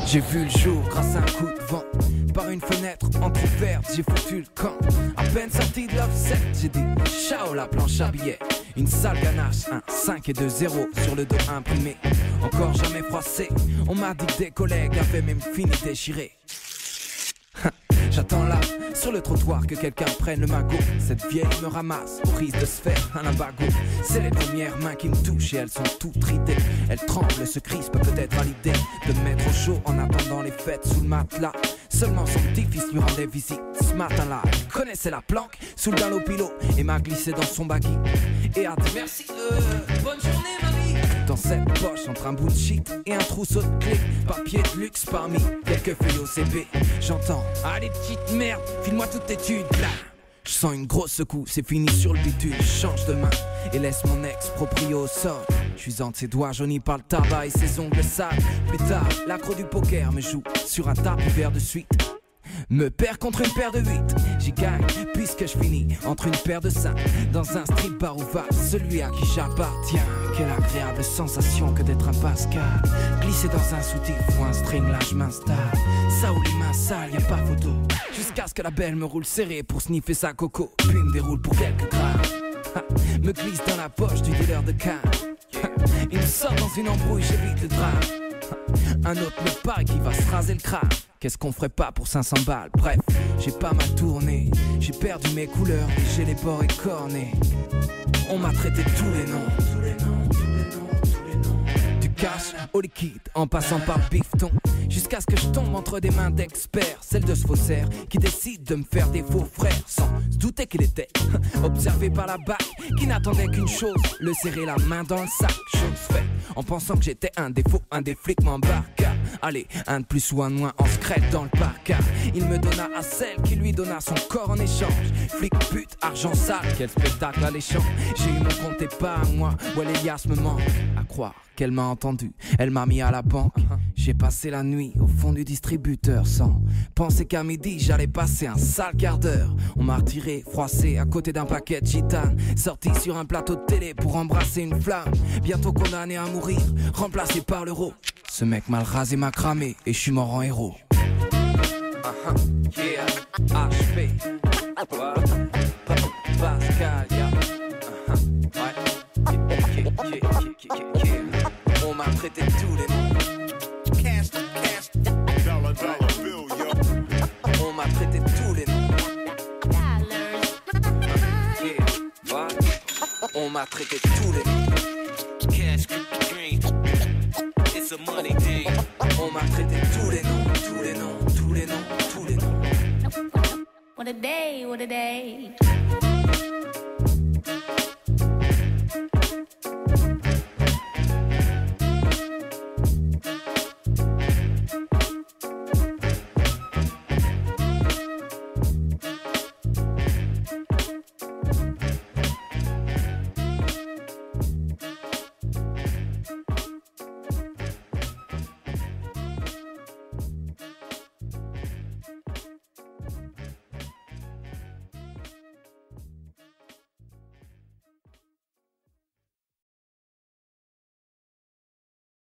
J'ai vu le jour grâce à un coup de vent. Par une fenêtre entrouverte, j'ai foutu le camp. À peine sorti de l'offset, j'ai dit ciao la planche à billets. Une sale ganache, un 5 et 2 0 sur le dos imprimé. Encore jamais froissé, on m'a dit que des collègues avaient même fini déchiré. J'attends là, sur le trottoir, que quelqu'un prenne le magot. Cette vieille me ramasse, au risque de se faire un abago. C'est les premières mains qui me touchent et elles sont toutes ridées. Elles tremblent, se crispent peut-être à l'idée de me mettre au chaud en attendant les fêtes sous le matelas. Seulement son petit-fils lui rendait visite ce matin-là. Il connaissait la planque sous le galopilo et m'a glissé dans son baggy et a dit merci, bonne journée mamie. Dans cette poche, entre un bout de shit et un trousseau de clés, papier de luxe parmi quelques feuilles OCB. J'entends, allez petite merde, file-moi toutes tes thunes là. Je sens une grosse secousse, c'est fini sur le bitume. Je change de main et laisse mon ex proprié au sol. Je suis entre ses doigts jaunis par le tabac et ses ongles sales. Plus tard, l'accro du poker me joue sur un tapis vert de suite. Me perd contre une paire de 8, j'y gagne puisque je finis entre une paire de 5. Dans un strip bar ouvert, celui à qui j'appartiens. Quelle agréable sensation que d'être un Pascal. Glisser dans un soutif ou un string, là je m'installe. Ça ou les mains sales, y'a pas photo. Jusqu'à ce que la belle me roule serré pour sniffer sa coco. Puis me déroule pour quelques grammes. Me glisse dans la poche du dealer de canne. Il me sort dans une embrouille, j'évite le drame. Un autre me parle qui va se raser le crâne. Qu'est-ce qu'on ferait pas pour 500 balles? Bref, j'ai pas mal tourné. J'ai perdu mes couleurs et j'ai les bords écornés. On m'a traité tous les noms. Du cash au liquide, en passant par le bifton. Jusqu'à ce que je tombe entre des mains d'experts. Celle de ce faussaire qui décide de me faire des faux frères. Sans se douter qu'il était observé par la BAC, qui n'attendait qu'une chose, le serrer la main dans le sac. Chose faite, en pensant que j'étais un défaut, un des flics m'embarqua. Allez, un de plus ou un de moins en secrète dans le parc. Il me donna à celle qui lui donna son corps en échange. Flic, pute, argent sale, quel spectacle alléchant. J'ai eu mon compte épargne, moi, où Elias me manque. À croire qu'elle m'a entendu, elle m'a mis à la banque. J'ai passé la nuit au fond du distributeur sans penser qu'à midi j'allais passer un sale quart d'heure. On m'a retiré, froissé à côté d'un paquet de gitane. Sorti sur un plateau de télé pour embrasser une flamme. Bientôt condamné à mourir, remplacé par l'euro. Ce mec mal rasé m'a cramé et je suis mort en héros. Yeah, HP, Pascal, yeah. On m'a traité de tous les noms. On m'a traité de tous les noms. On m'a traité de tous les noms. On m'a traité de tous les noms, tous les noms, tous les noms, tous les noms. What a day, what a day.